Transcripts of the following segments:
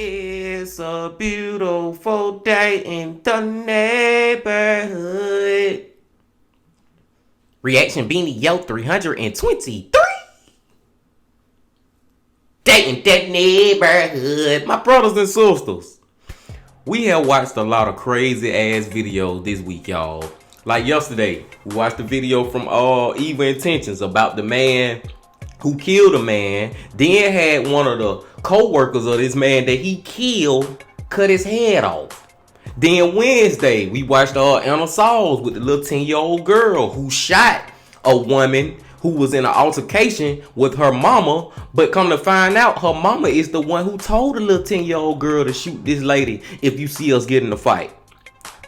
It's a beautiful day in the neighborhood. Reaction Beanie Yo 323. Day in that neighborhood. My brothers and sisters, we have watched a lot of crazy ass videos this week, y'all. Like yesterday, we watched a video from Evil Intentions about the man who killed a man, then had one of the co-workers of this man that he killed cut his head off. Then Wednesday, we watched Anna Sauls with the little 10-year-old girl who shot a woman who was in an altercation with her mama, but come to find out, her mama is the one who told the little 10-year-old girl to shoot this lady if you see us get in a fight.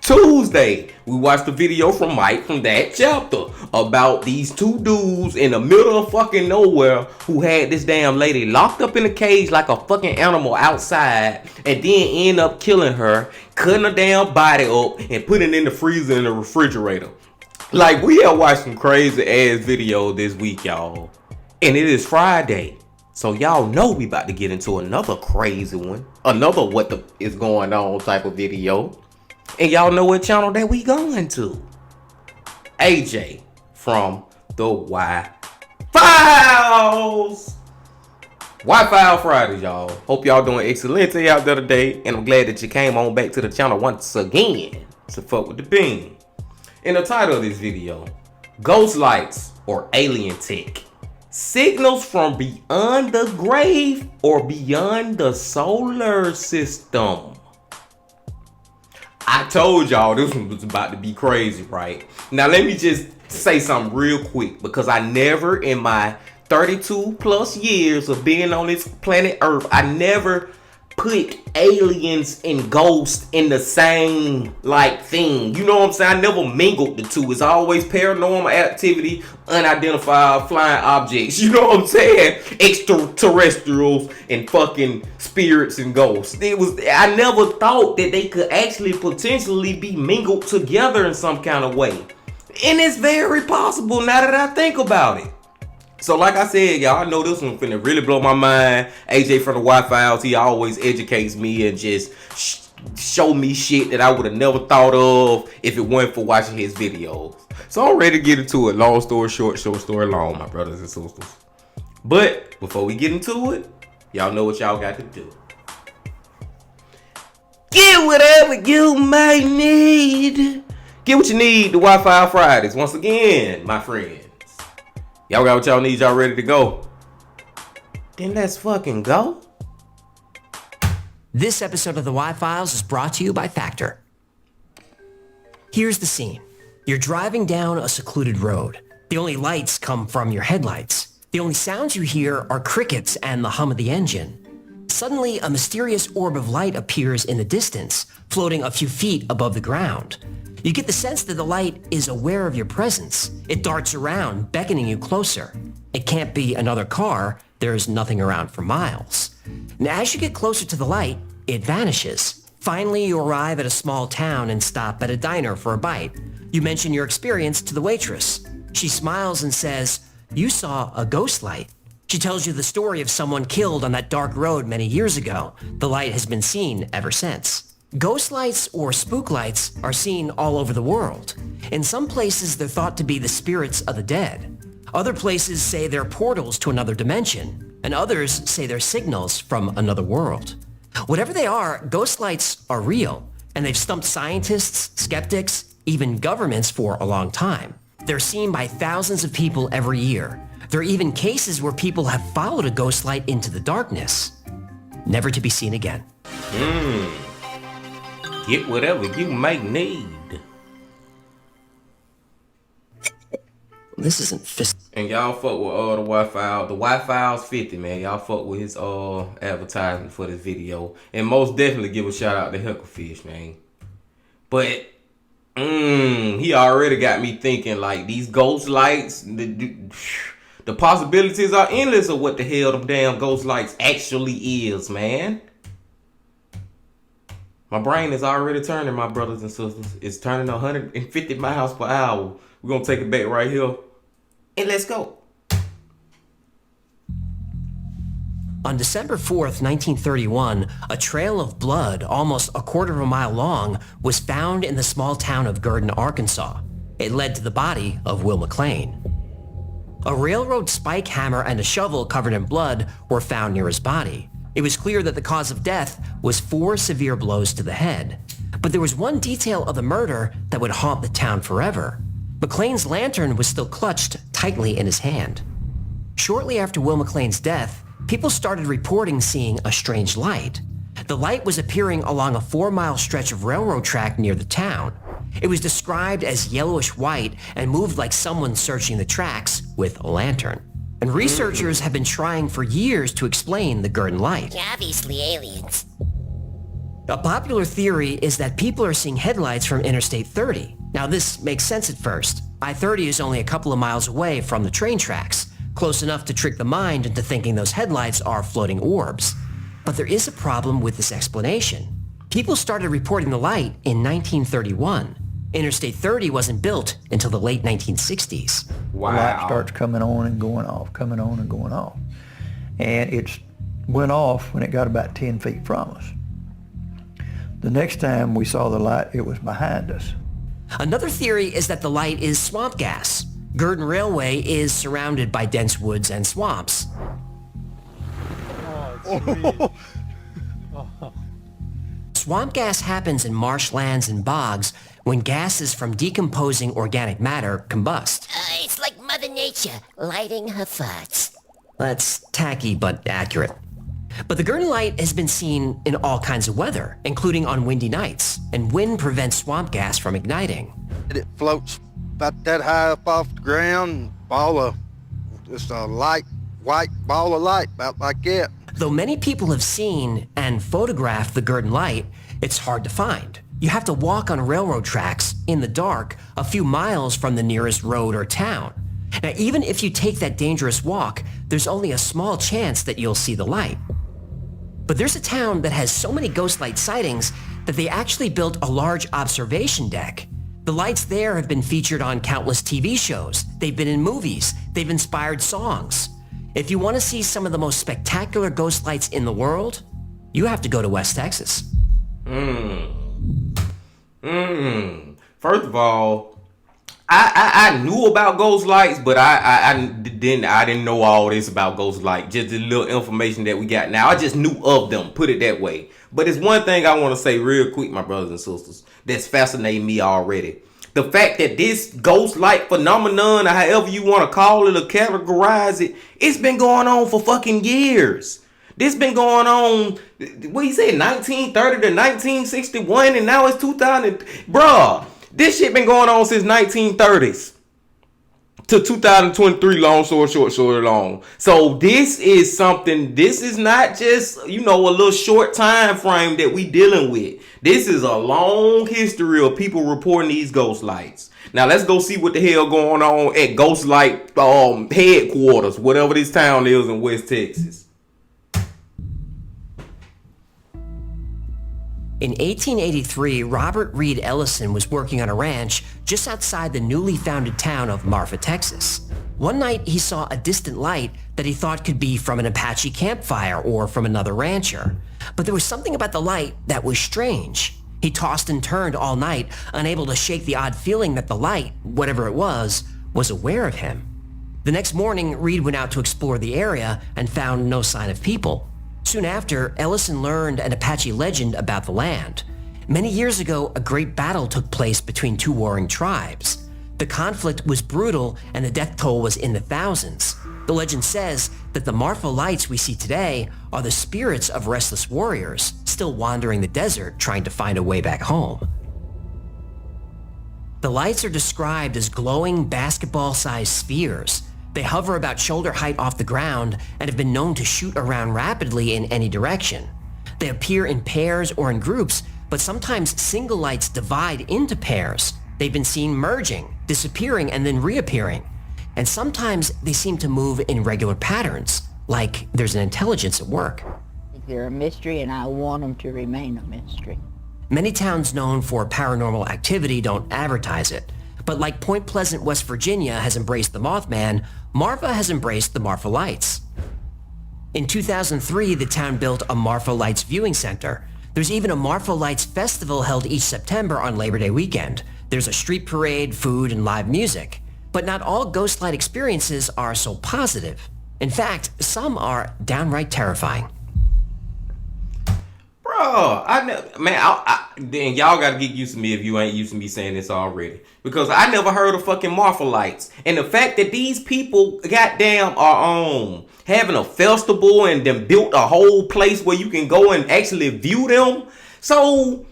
Tuesday, we watched the video from Mike from that chapter about these two dudes in the middle of fucking nowhere who had this damn lady locked up in a cage like a fucking animal outside, and then end up killing her, cutting her damn body up and putting it in the freezer and the refrigerator. Like, we have watched some crazy ass videos this week, y'all. And it is Friday. So y'all know we about to get into another crazy one. Another what the is going on type of video. And y'all know what channel that we going to. AJ from the thewhyfiles. Wi-Fi Fridays, y'all. Hope y'all doing excellent out there today. And I'm glad that you came on back to the channel once again to fuck with the bean. In the title of this video, Ghost Lights or Alien Tech. Signals from beyond the grave or beyond the solar system. I told y'all this one was about to be crazy, right? Now let me just say something real quick, because I never in my 32 plus years of being on this planet Earth, I never put aliens and ghosts in the same like thing. You know what I'm saying? I never mingled the two. It's always paranormal activity, unidentified flying objects. You know what I'm saying? Extraterrestrials and fucking spirits and ghosts. I never thought that they could actually potentially be mingled together in some kind of way. And it's very possible now that I think about it. So like I said, y'all, I know this one finna really blow my mind. AJ from the Wi-Files, he always educates me and just show me shit that I would have never thought of if it weren't for watching his videos. So I'm ready to get into it. Long story short, short story long, my brothers and sisters. But before we get into it, y'all know what y'all got to do. Get whatever you might need. Get what you need to Wi-Fi Fridays. Once again, my friends. Y'all got what y'all need, y'all ready to go? Then let's fucking go. This episode of The Thewhyfiles is brought to you by Factor. Here's the scene. You're driving down a secluded road. The only lights come from your headlights. The only sounds you hear are crickets and the hum of the engine. Suddenly, a mysterious orb of light appears in the distance, floating a few feet above the ground. You get the sense that the light is aware of your presence. It darts around, beckoning you closer. It can't be another car. There's nothing around for miles. Now, as you get closer to the light, it vanishes. Finally, you arrive at a small town and stop at a diner for a bite. You mention your experience to the waitress. She smiles and says, "You saw a ghost light." She tells you the story of someone killed on that dark road many years ago. The light has been seen ever since. Ghost lights or spook lights are seen all over the world. In some places, they're thought to be the spirits of the dead. Other places say they're portals to another dimension, and others say they're signals from another world. Whatever they are, ghost lights are real, and they've stumped scientists, skeptics, even governments for a long time. They're seen by thousands of people every year. There are even cases where people have followed a ghost light into the darkness, never to be seen again. Get whatever you might need. This isn't fist. And y'all fuck with the Wi-Fi. The Wi-Fi's 50, man. Y'all fuck with his advertisement for this video. And most definitely give a shout out to Hecklefish, man. But he already got me thinking like these ghost lights. The possibilities are endless of what the hell them damn ghost lights actually is, man. My brain is already turning, my brothers and sisters. It's turning 150 miles per hour. We're gonna take it back right here, and let's go. On December 4th, 1931, a trail of blood almost a quarter of a mile long was found in the small town of Gurdon, Arkansas. It led to the body of Will McLean. A railroad spike hammer and a shovel covered in blood were found near his body. It was clear that the cause of death was 4 severe blows to the head. But there was one detail of the murder that would haunt the town forever. McLean's lantern was still clutched tightly in his hand. Shortly after Will McLean's death, people started reporting seeing a strange light. The light was appearing along a 4-mile stretch of railroad track near the town. It was described as yellowish white and moved like someone searching the tracks with a lantern. And researchers have been trying for years to explain the Gurdon light. Obviously aliens. A popular theory is that people are seeing headlights from Interstate 30. Now this makes sense at first. I-30 is only a couple of miles away from the train tracks, close enough to trick the mind into thinking those headlights are floating orbs. But there is a problem with this explanation. People started reporting the light in 1931. Interstate 30 wasn't built until the late 1960s. Wow. The light starts coming on and going off, coming on and going off. And it went off when it got about 10 feet from us. The next time we saw the light, it was behind us. Another theory is that the light is swamp gas. Gurdon Railway is surrounded by dense woods and swamps. Swamp gas happens in marshlands and bogs when gases from decomposing organic matter combust. It's like Mother Nature lighting her farts. That's tacky but accurate. But the Gurdon light has been seen in all kinds of weather, including on windy nights, and wind prevents swamp gas from igniting. It floats about that high up off the ground, just a light, white ball of light, about like that. Though many people have seen and photographed the Gurdon light, it's hard to find. You have to walk on railroad tracks in the dark a few miles from the nearest road or town. Now, even if you take that dangerous walk, there's only a small chance that you'll see the light. But there's a town that has so many ghost light sightings that they actually built a large observation deck. The lights there have been featured on countless TV shows. They've been in movies. They've inspired songs. If you want to see some of the most spectacular ghost lights in the world, you have to go to West Texas. First of all, I knew about ghost lights, but I didn't know all this about ghost lights. Just the little information that we got now. I just knew of them, put it that way. But it's one thing I want to say real quick, my brothers and sisters, that's fascinating me already. The fact that this ghost light phenomenon, or however you want to call it or categorize it, it's been going on for fucking years. This been going on, what you say, 1930 to 1961, and now it's 2000. Bruh, this shit been going on since 1930s to 2023, long story short, short long. So this is something, this is not just, a little short time frame that we dealing with. This is a long history of people reporting these ghost lights. Now let's go see what the hell going on at Ghost Light headquarters, whatever this town is in West Texas. In 1883, Robert Reed Ellison was working on a ranch just outside the newly founded town of Marfa, Texas. One night, he saw a distant light that he thought could be from an Apache campfire or from another rancher. But there was something about the light that was strange. He tossed and turned all night, unable to shake the odd feeling that the light, whatever it was aware of him. The next morning, Reed went out to explore the area and found no sign of people. Soon after, Ellison learned an Apache legend about the land. Many years ago, a great battle took place between two warring tribes. The conflict was brutal and the death toll was in the thousands. The legend says that the Marfa lights we see today are the spirits of restless warriors still wandering the desert trying to find a way back home. The lights are described as glowing basketball-sized spheres. They hover about shoulder height off the ground and have been known to shoot around rapidly in any direction. They appear in pairs or in groups, but sometimes single lights divide into pairs. They've been seen merging, disappearing, and then reappearing. And sometimes they seem to move in regular patterns, like there's an intelligence at work. They're a mystery, and I want them to remain a mystery. Many towns known for paranormal activity don't advertise it. But like Point Pleasant, West Virginia has embraced the Mothman, Marfa has embraced the Marfa Lights. In 2003, the town built a Marfa Lights viewing center. There's even a Marfa Lights festival held each September on Labor Day weekend. There's a street parade, food, and live music. But not all ghost light experiences are so positive. In fact, some are downright terrifying. Bro, then y'all gotta get used to me if you ain't used to me saying this already. Because I never heard of fucking Marfa Lights. And the fact that these people goddamn are having a festival and then built a whole place where you can go and actually view them. So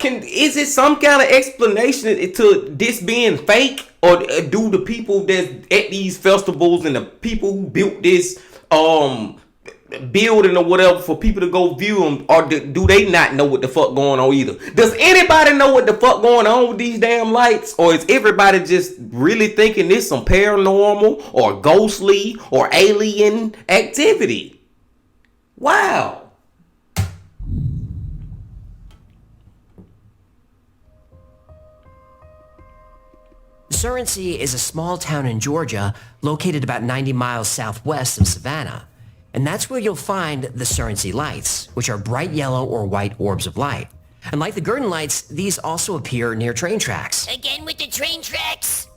is it some kind of explanation to this being fake? Or do the people that's at these festivals and the people who built this building or whatever for people to go view them, or do they not know what the fuck going on either? Does anybody know what the fuck going on with these damn lights? Or is everybody just really thinking this some paranormal or ghostly or alien activity? Wow. Surrency is a small town in Georgia located about 90 miles southwest of Savannah. And that's where you'll find the Surrency Lights, which are bright yellow or white orbs of light. And like the Gurdon Lights, these also appear near train tracks. Again with the train tracks?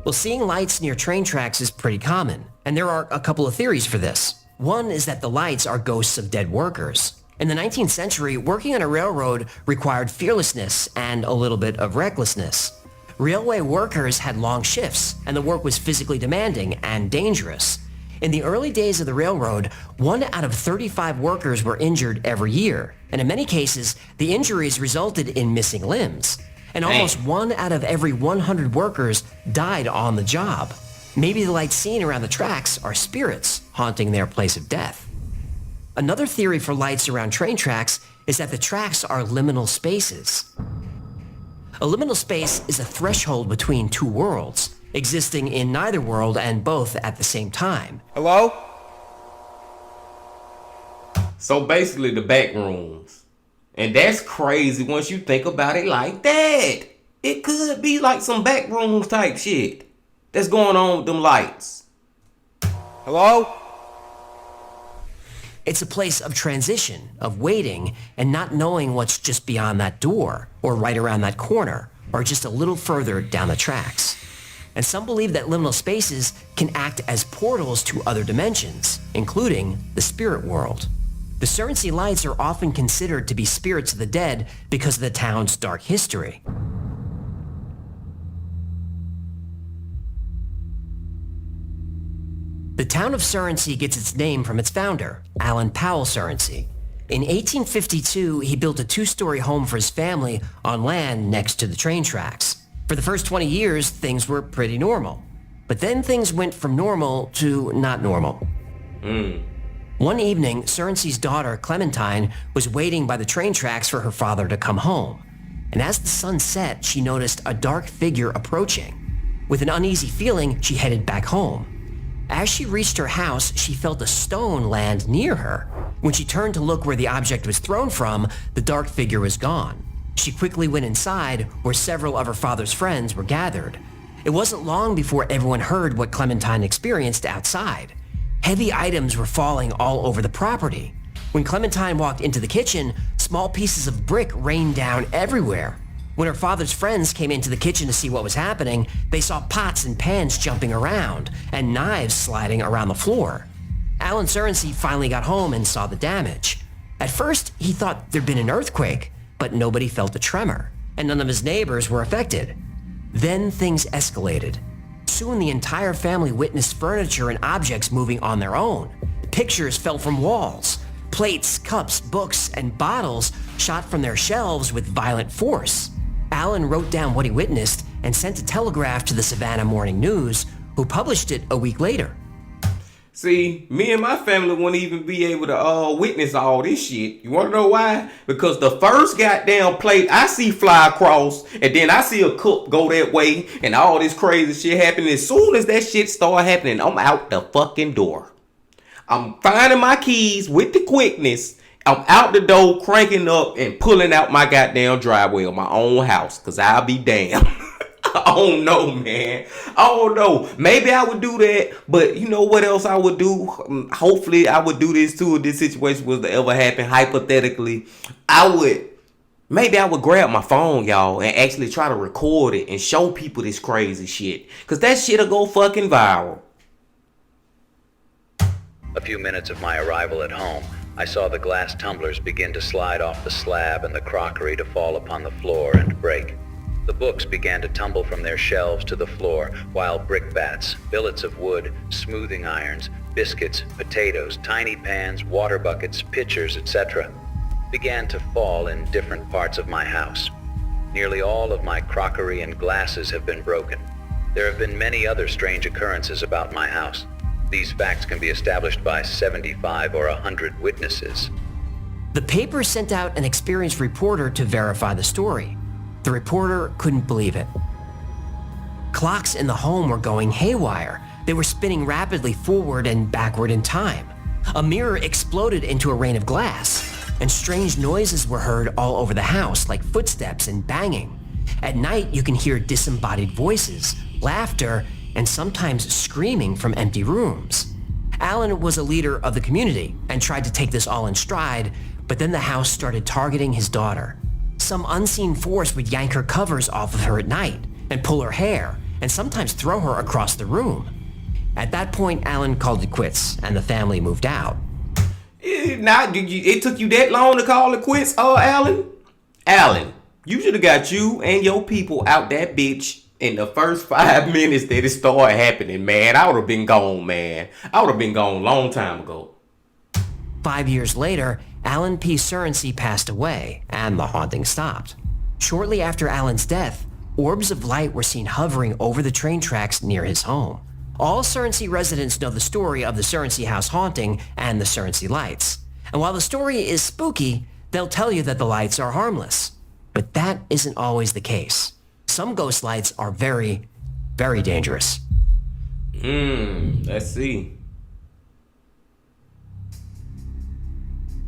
Well, seeing lights near train tracks is pretty common, and there are a couple of theories for this. One is that the lights are ghosts of dead workers. In the 19th century, working on a railroad required fearlessness and a little bit of recklessness. Railway workers had long shifts, and the work was physically demanding and dangerous. In the early days of the railroad, 1 out of 35 workers were injured every year, and in many cases, the injuries resulted in missing limbs. And almost 1 out of every 100 workers died on the job. Maybe the lights seen around the tracks are spirits haunting their place of death. Another theory for lights around train tracks is that the tracks are liminal spaces. A liminal space is a threshold between two worlds, existing in neither world and both at the same time. Hello? So basically the back rooms. And that's crazy once you think about it like that. It could be like some back rooms type shit that's going on with them lights. Hello? It's a place of transition, of waiting, and not knowing what's just beyond that door, or right around that corner, or just a little further down the tracks. And some believe that liminal spaces can act as portals to other dimensions, including the spirit world. The Surrency Lights are often considered to be spirits of the dead because of the town's dark history. The town of Surrency gets its name from its founder, Alan Powell Surrency. In 1852, he built a 2-story home for his family on land next to the train tracks. For the first 20 years, things were pretty normal. But then things went from normal to not normal. One evening, Surrency's daughter, Clementine, was waiting by the train tracks for her father to come home. And as the sun set, she noticed a dark figure approaching. With an uneasy feeling, she headed back home. As she reached her house, she felt a stone land near her. When she turned to look where the object was thrown from, the dark figure was gone. She quickly went inside, where several of her father's friends were gathered. It wasn't long before everyone heard what Clementine experienced outside. Heavy items were falling all over the property. When Clementine walked into the kitchen, small pieces of brick rained down everywhere. When her father's friends came into the kitchen to see what was happening, they saw pots and pans jumping around and knives sliding around the floor. Alan Surrency finally got home and saw the damage. At first, he thought there'd been an earthquake, but nobody felt a tremor, and none of his neighbors were affected. Then things escalated. Soon the entire family witnessed furniture and objects moving on their own. Pictures fell from walls. Plates, cups, books, and bottles shot from their shelves with violent force. Alan wrote down what he witnessed and sent a telegraph to the Savannah Morning News, who published it a week later. See, me and my family wouldn't even be able to witness all this shit. You wanna know why? Because the first goddamn plate I see fly across, and then I see a cup go that way, and all this crazy shit happening. As soon as that shit start happening, I'm out the fucking door. I'm finding my keys with the quickness. I'm out the door, cranking up and pulling out my goddamn driveway of my own house. Cause I'll be damned. I don't know, man. I don't know. Maybe I would do that, but you know what else I would do? Hopefully I would do this too if this situation was to ever happen, hypothetically. Maybe I would grab my phone, y'all, and actually try to record it and show people this crazy shit. Cause that shit'll go fucking viral. A few minutes of my arrival at home, I saw the glass tumblers begin to slide off the slab and the crockery to fall upon the floor and break. The books began to tumble from their shelves to the floor, while brickbats, billets of wood, smoothing irons, biscuits, potatoes, tiny pans, water buckets, pitchers, etc. began to fall in different parts of my house. Nearly all of my crockery and glasses have been broken. There have been many other strange occurrences about my house. These facts can be established by 75 or 100 witnesses. The paper sent out an experienced reporter to verify the story. The reporter couldn't believe it. Clocks in the home were going haywire. They were spinning rapidly forward and backward in time. A mirror exploded into a rain of glass, and strange noises were heard all over the house, like footsteps and banging. At night, you can hear disembodied voices, laughter, and sometimes screaming from empty rooms. Alan was a leader of the community and tried to take this all in stride, but then the house started targeting his daughter. Some unseen force would yank her covers off of her at night and pull her hair and sometimes throw her across the room. At that point, Alan called it quits and the family moved out. It took you that long to call it quits, Alan? Alan, you should have got you and your people out that bitch in the first 5 minutes that it started happening, man. I would have been gone, man. I would have been gone a long time ago. 5 years later, Alan P. Surrency passed away, and the haunting stopped. Shortly after Alan's death, orbs of light were seen hovering over the train tracks near his home. All Surrency residents know the story of the Surrency House haunting and the Surrency lights. And while the story is spooky, they'll tell you that the lights are harmless. But that isn't always the case. Some ghost lights are very, very dangerous. Let's see.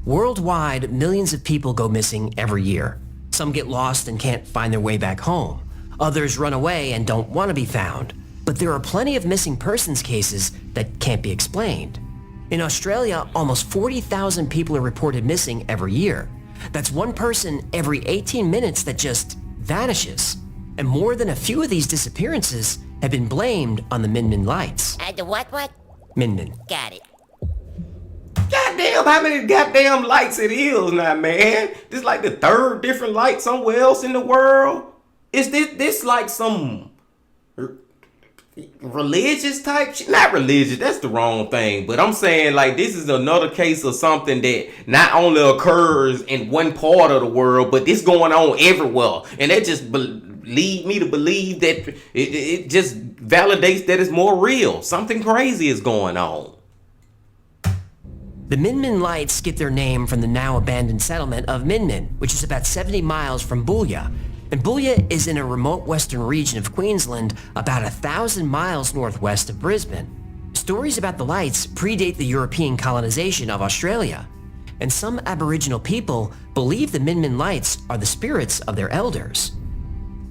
Worldwide, millions of people go missing every year. Some get lost and can't find their way back home. Others run away and don't want to be found. But there are plenty of missing persons cases that can't be explained. In Australia, almost 40,000 people are reported missing every year. That's one person every 18 minutes that just vanishes. And more than a few of these disappearances have been blamed on the Min Min lights. The what? Min Min. Got it. Goddamn, how many goddamn lights it is now, man? This like the third different light somewhere else in the world? Is this like some religious type shit? Not religious, that's the wrong thing. But I'm saying like this is another case of something that not only occurs in one part of the world, but this going on everywhere. And that just lead me to believe that it just validates that it's more real. Something crazy is going on. The Min Min lights get their name from the now abandoned settlement of Min Min, which is about 70 miles from Boolia. And Boolia is in a remote western region of Queensland, about 1,000 miles northwest of Brisbane. Stories about the lights predate the European colonization of Australia. And some Aboriginal people believe the Min Min lights are the spirits of their elders.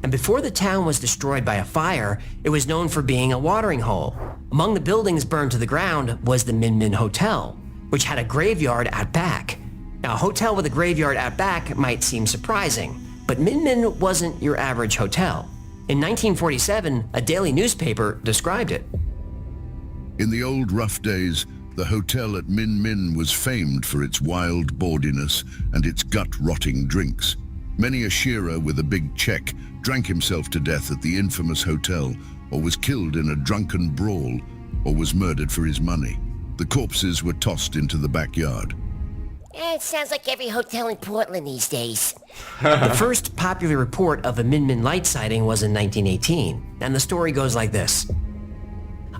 And before the town was destroyed by a fire, it was known for being a watering hole. Among the buildings burned to the ground was the Min Min Hotel, which had a graveyard out back. Now, a hotel with a graveyard out back might seem surprising, but Min Min wasn't your average hotel. In 1947, a daily newspaper described it. In the old rough days, the hotel at Min Min was famed for its wild bawdiness and its gut-rotting drinks. Many a shearer with a big check drank himself to death at the infamous hotel, or was killed in a drunken brawl, or was murdered for his money. The corpses were tossed into the backyard. It sounds like every hotel in Portland these days. The first popular report of a Min Min light sighting was in 1918, and the story goes like this.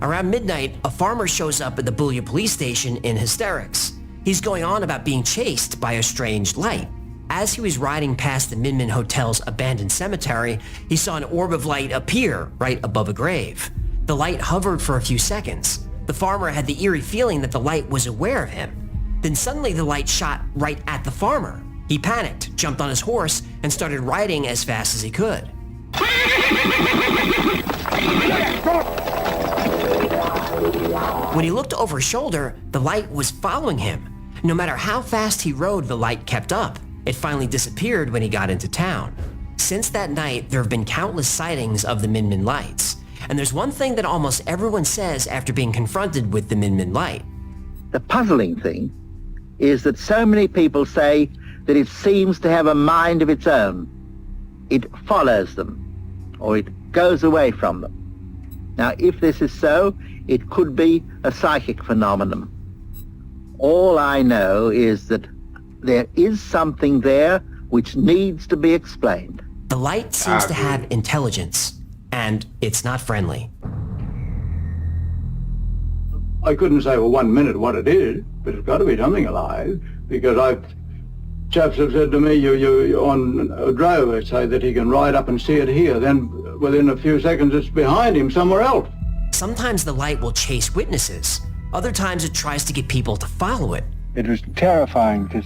Around midnight, a farmer shows up at the Boulia police station in hysterics. He's going on about being chased by a strange light. As he was riding past the Min Min Hotel's abandoned cemetery, he saw an orb of light appear right above a grave. The light hovered for a few seconds. The farmer had the eerie feeling that the light was aware of him. Then suddenly the light shot right at the farmer. He panicked, jumped on his horse, and started riding as fast as he could. When he looked over his shoulder, the light was following him. No matter how fast he rode, the light kept up. It finally disappeared when he got into town. Since that night, there have been countless sightings of the Min Min lights. And there's one thing that almost everyone says after being confronted with the Min Min light. The puzzling thing is that so many people say that it seems to have a mind of its own. It follows them, or it goes away from them. Now, if this is so, it could be a psychic phenomenon. All I know is that there is something there which needs to be explained. The light seems to have intelligence, and it's not friendly. I couldn't say for 1 minute what it is, but it's got to be something alive, because chaps have said to me, you're on a drover, say that he can ride up and see it here, then within a few seconds it's behind him somewhere else. Sometimes the light will chase witnesses. Other times it tries to get people to follow it. It was terrifying to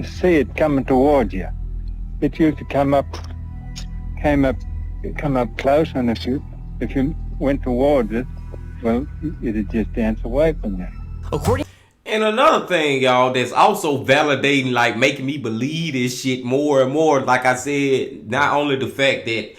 see it coming towards you. It used to come up close, and if you went towards it, well, it'd just dance away from you. And another thing, y'all, that's also validating, like making me believe this shit more and more. Like I said, not only the fact that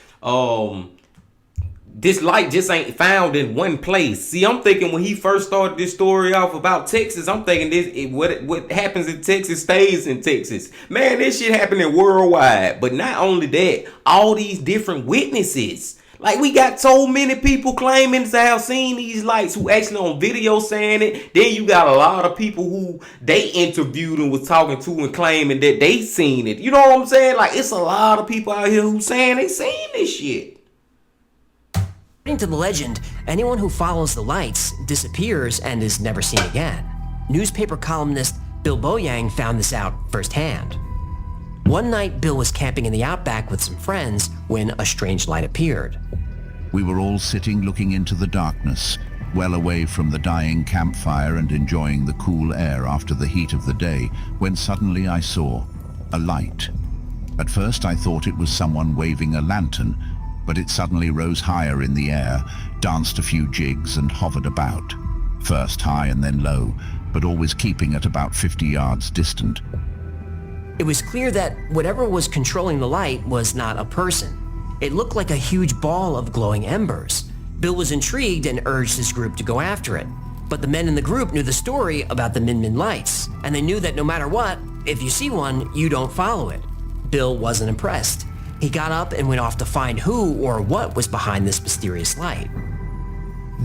this light just ain't found in one place. See, I'm thinking when he first started this story off about Texas, I'm thinking what happens in Texas stays in Texas. Man, this shit happening worldwide. But not only that, all these different witnesses. Like, we got so many people claiming to have seen these lights who actually on video saying it. Then you got a lot of people who they interviewed and was talking to and claiming that they seen it. You know what I'm saying? Like, it's a lot of people out here who saying they seen this shit. According to the legend, anyone who follows the lights disappears and is never seen again. Newspaper columnist Bill Boyang found this out firsthand. One night, Bill was camping in the outback with some friends when a strange light appeared. We were all sitting looking into the darkness, well away from the dying campfire and enjoying the cool air after the heat of the day, when suddenly I saw a light. At first I thought it was someone waving a lantern, but it suddenly rose higher in the air, danced a few jigs and hovered about, first high and then low, but always keeping at about 50 yards distant. It was clear that whatever was controlling the light was not a person. It looked like a huge ball of glowing embers. Bill was intrigued and urged his group to go after it. But the men in the group knew the story about the Min Min lights, and they knew that no matter what, if you see one, you don't follow it. Bill wasn't impressed. He got up and went off to find who or what was behind this mysterious light.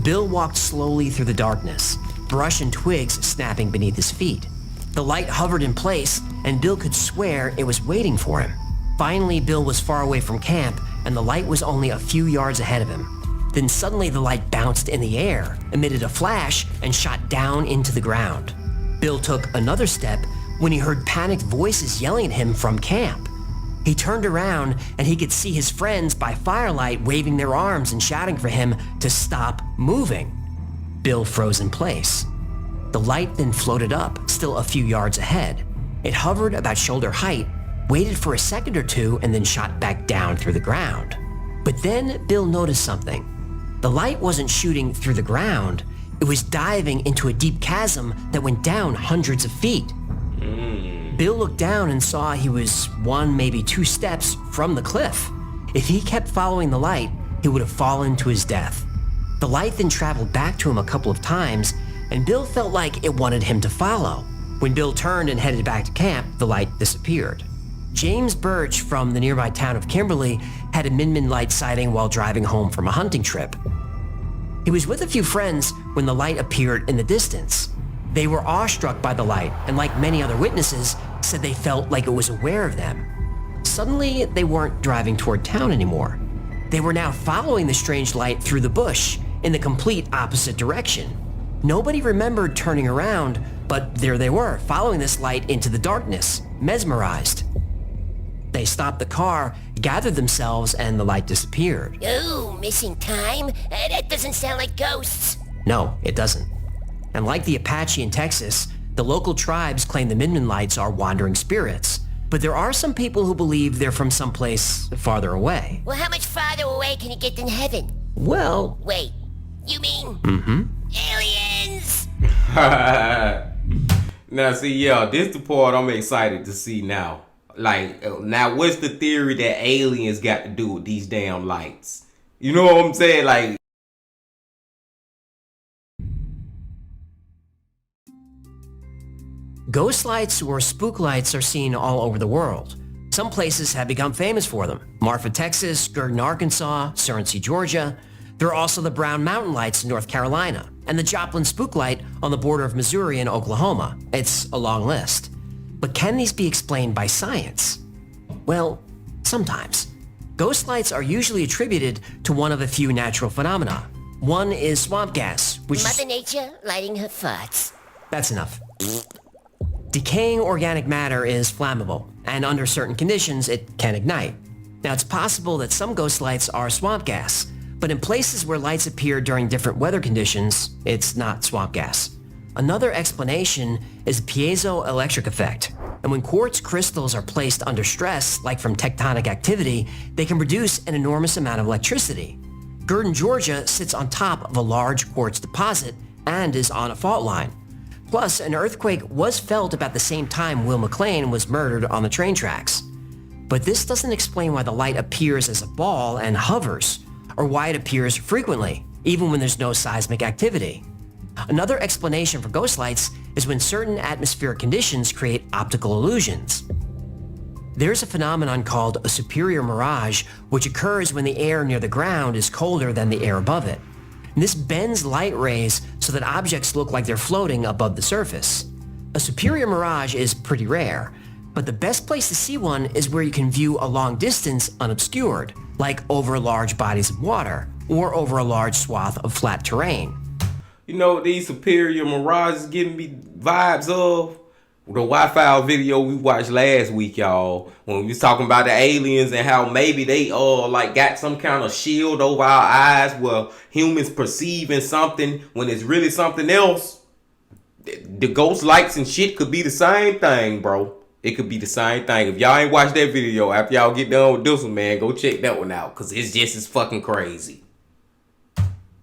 Bill walked slowly through the darkness, brush and twigs snapping beneath his feet. The light hovered in place, and Bill could swear it was waiting for him. Finally, Bill was far away from camp, and the light was only a few yards ahead of him. Then suddenly the light bounced in the air, emitted a flash, and shot down into the ground. Bill took another step when he heard panicked voices yelling at him from camp. He turned around, and he could see his friends by firelight waving their arms and shouting for him to stop moving. Bill froze in place. The light then floated up, still a few yards ahead. It hovered about shoulder height, waited for a second or two, and then shot back down through the ground. But then Bill noticed something. The light wasn't shooting through the ground. It was diving into a deep chasm that went down hundreds of feet. Bill looked down and saw he was 1, maybe 2 steps from the cliff. If he kept following the light, he would have fallen to his death. The light then traveled back to him a couple of times, and Bill felt like it wanted him to follow. When Bill turned and headed back to camp, the light disappeared. James Birch from the nearby town of Kimberly had a Min Min light sighting while driving home from a hunting trip. He was with a few friends when the light appeared in the distance. They were awestruck by the light, and like many other witnesses, said they felt like it was aware of them. Suddenly, they weren't driving toward town anymore. They were now following the strange light through the bush in the complete opposite direction. Nobody remembered turning around, but there they were, following this light into the darkness, mesmerized. They stopped the car, gathered themselves, and the light disappeared. Oh, missing time? That doesn't sound like ghosts. No, it doesn't. And like the Apache in Texas, the local tribes claim the Min Min lights are wandering spirits. But there are some people who believe they're from someplace farther away. Well, how much farther away can you get than heaven? Well... Wait, you mean... Aliens? Now, see, yeah, this the part I'm excited to see now. Like, now what's the theory that aliens got to do with these damn lights? You know what I'm saying? Like... Ghost lights or spook lights are seen all over the world. Some places have become famous for them. Marfa, Texas, Girton, Arkansas, Surrency, Georgia. There are also the Brown Mountain lights in North Carolina and the Joplin spook light on the border of Missouri and Oklahoma. It's a long list. But can these be explained by science? Well, sometimes. Ghost lights are usually attributed to one of a few natural phenomena. One is swamp gas, which Mother Nature lighting her farts. That's enough. Decaying organic matter is flammable, and under certain conditions, it can ignite. Now, it's possible that some ghost lights are swamp gas, but in places where lights appear during different weather conditions, it's not swamp gas. Another explanation is the piezoelectric effect, and when quartz crystals are placed under stress, like from tectonic activity, they can produce an enormous amount of electricity. Girton, Georgia sits on top of a large quartz deposit and is on a fault line. Plus, an earthquake was felt about the same time Will McLean was murdered on the train tracks. But this doesn't explain why the light appears as a ball and hovers, or why it appears frequently, even when there's no seismic activity. Another explanation for ghost lights is when certain atmospheric conditions create optical illusions. There's a phenomenon called a superior mirage, which occurs when the air near the ground is colder than the air above it. And this bends light rays so that objects look like they're floating above the surface. A superior mirage is pretty rare, but the best place to see one is where you can view a long distance unobscured, like over large bodies of water or over a large swath of flat terrain. You know what these superior mirages giving me vibes of? The thewhyfiles video we watched last week, y'all, when we was talking about the aliens and how maybe they like got some kind of shield over our eyes where humans perceiving something when it's really something else. The ghost lights and shit could be the same thing, bro. It could be the same thing. If y'all ain't watched that video, after y'all get done with this one, man, go check that one out, because it's just as fucking crazy.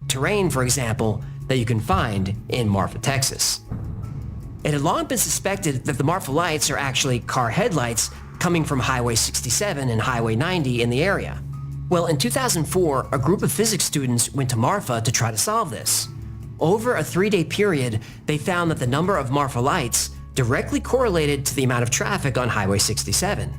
Terrain, for example, that you can find in Marfa, Texas. It had long been suspected that the Marfa lights are actually car headlights coming from Highway 67 and Highway 90 in the area. Well, in 2004, a group of physics students went to Marfa to try to solve this. Over a 3-day period, they found that the number of Marfa lights directly correlated to the amount of traffic on Highway 67.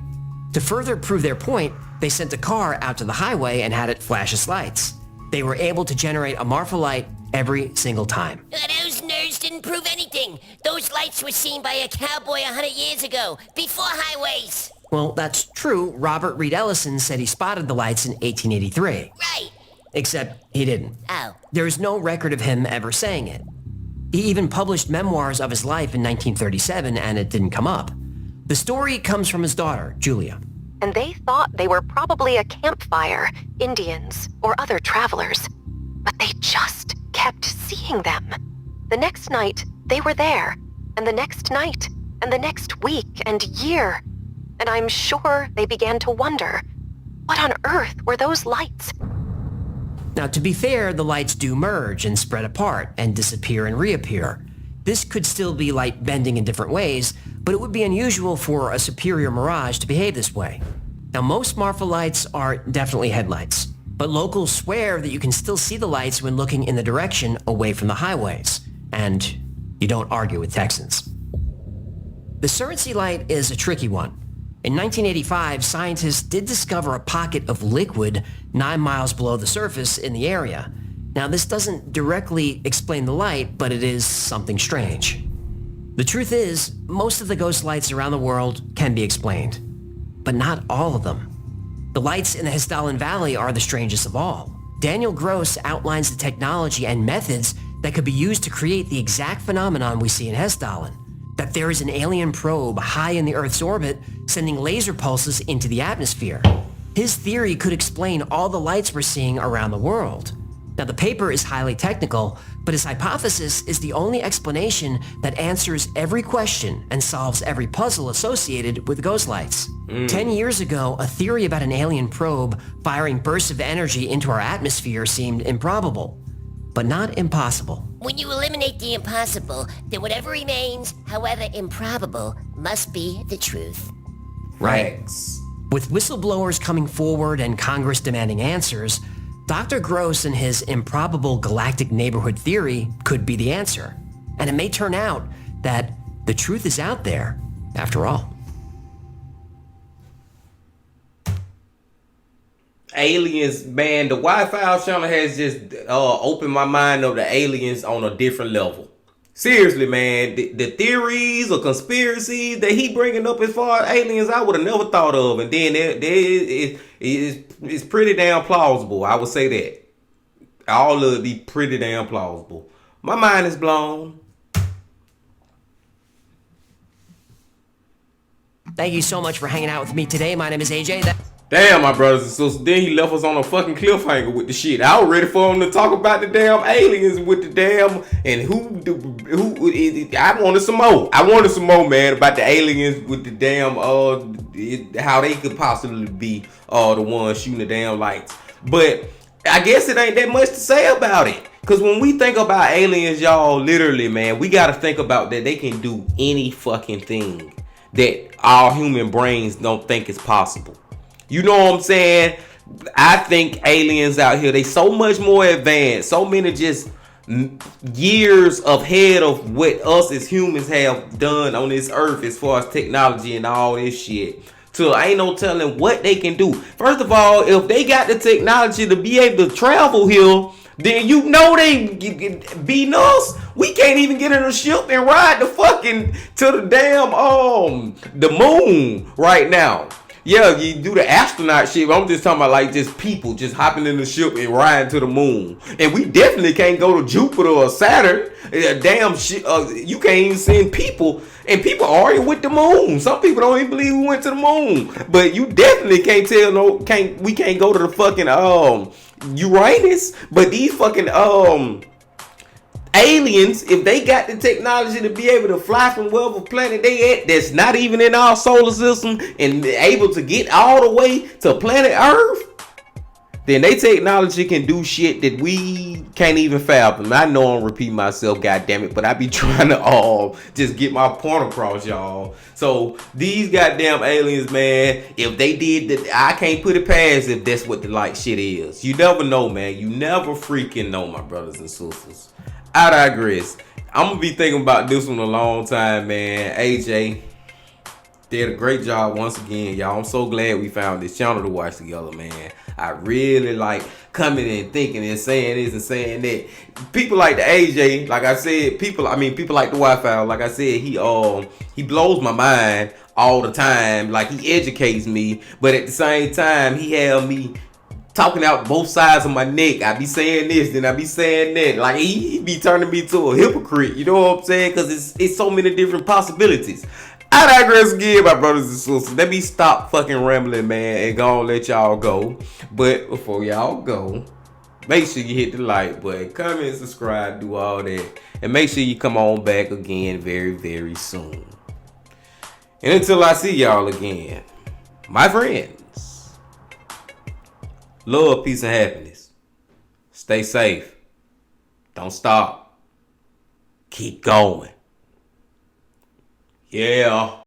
To further prove their point, they sent a car out to the highway and had it flash its lights. They were able to generate a Marfa light every single time. Those nerds didn't prove anything. Those lights were seen by a cowboy 100 years ago, before highways. Well, that's true. Robert Reed Ellison said he spotted the lights in 1883. Right. Except he didn't. Oh. There is no record of him ever saying it. He even published memoirs of his life in 1937, and it didn't come up. The story comes from his daughter, Julia. And they thought they were probably a campfire, Indians, or other travelers. But they just kept seeing them. The next night, they were there, and the next night, and the next week and year. And I'm sure they began to wonder, what on earth were those lights? Now, to be fair, the lights do merge and spread apart and disappear and reappear. This could still be light bending in different ways, but it would be unusual for a superior mirage to behave this way. Now, most Marfa lights are definitely headlights, but locals swear that you can still see the lights when looking in the direction away from the highways, and you don't argue with Texans. The Surrency light is a tricky one. In 1985, scientists did discover a pocket of liquid 9 miles below the surface in the area. Now, this doesn't directly explain the light, but it is something strange. The truth is, most of the ghost lights around the world can be explained, but not all of them. The lights in the Hessdalen Valley are the strangest of all. Daniel Gross outlines the technology and methods that could be used to create the exact phenomenon we see in Hessdalen. That there is an alien probe high in the Earth's orbit sending laser pulses into the atmosphere. His theory could explain all the lights we're seeing around the world. Now, the paper is highly technical, but his hypothesis is the only explanation that answers every question and solves every puzzle associated with ghost lights. 10 years ago, a theory about an alien probe firing bursts of energy into our atmosphere seemed improbable, but not impossible. When you eliminate the impossible, then whatever remains, however improbable, must be the truth. Right. With whistleblowers coming forward and Congress demanding answers, Dr. Gross and his improbable galactic neighborhood theory could be the answer. And it may turn out that the truth is out there after all. Aliens, man, the Wi-Fi channel has just opened my mind up to aliens on a different level. Seriously, man, the theories or conspiracies that he bringing up as far as aliens, I would have never thought of. And then it's pretty damn plausible. I would say that. All of it be pretty damn plausible. My mind is blown. Thank you so much for hanging out with me today. My name is AJ. Damn, my brothers and sisters. Then he left us on a fucking cliffhanger with the shit. I was ready for him to talk about the damn aliens with the damn and I wanted some more. I wanted some more, man, about the aliens with the damn how they could possibly be the ones shooting the damn lights. But I guess it ain't that much to say about it. Cause when we think about aliens, y'all, literally, man, we gotta think about that they can do any fucking thing that our human brains don't think is possible. You know what I'm saying? I think aliens out here, they so much more advanced, so many just years ahead of what us as humans have done on this earth as far as technology and all this shit. So ain't no telling what they can do. First of all, if they got the technology to be able to travel here, then you know they beating us. We can't even get in a ship and ride the fucking to the damn the moon right now. Yeah, you do the astronaut shit, but I'm just talking about like just people just hopping in the ship and riding to the moon. And we definitely can't go to Jupiter or Saturn. Damn shit, you can't even send people. And people argue with the moon. Some people don't even believe we went to the moon. But you definitely can't tell we can't go to the fucking Uranus. But these fucking aliens, if they got the technology to be able to fly from wherever planet they at that's not even in our solar system and able to get all the way to planet Earth, then they technology can do shit that we can't even fathom. I know I'm repeating myself, goddammit, but I be trying to just get my point across, y'all. So these goddamn aliens, man, if they did that, I can't put it past if that's what the like shit is. You never know, man. You never freaking know, my brothers and sisters. I digress. I'm gonna be thinking about this one a long time, man. AJ did a great job once again, y'all. I'm so glad we found this channel to watch together, man. I really like coming and thinking and saying this and saying that. People like the AJ, like I said, people like the thewhyfiles, like I said, he blows my mind all the time. Like he educates me, but at the same time, he had me talking out both sides of my neck. I be saying this, then I be saying that. Like he be turning me to a hypocrite. You know what I'm saying? Because it's so many different possibilities. I digress again, my brothers and sisters. Let me stop fucking rambling, man, and go and let y'all go. But before y'all go, make sure you hit the like button, comment, subscribe, do all that. And make sure you come on back again very, very soon. And until I see y'all again, my friends, love, peace, and happiness. Stay safe. Don't stop. Keep going. Yeah.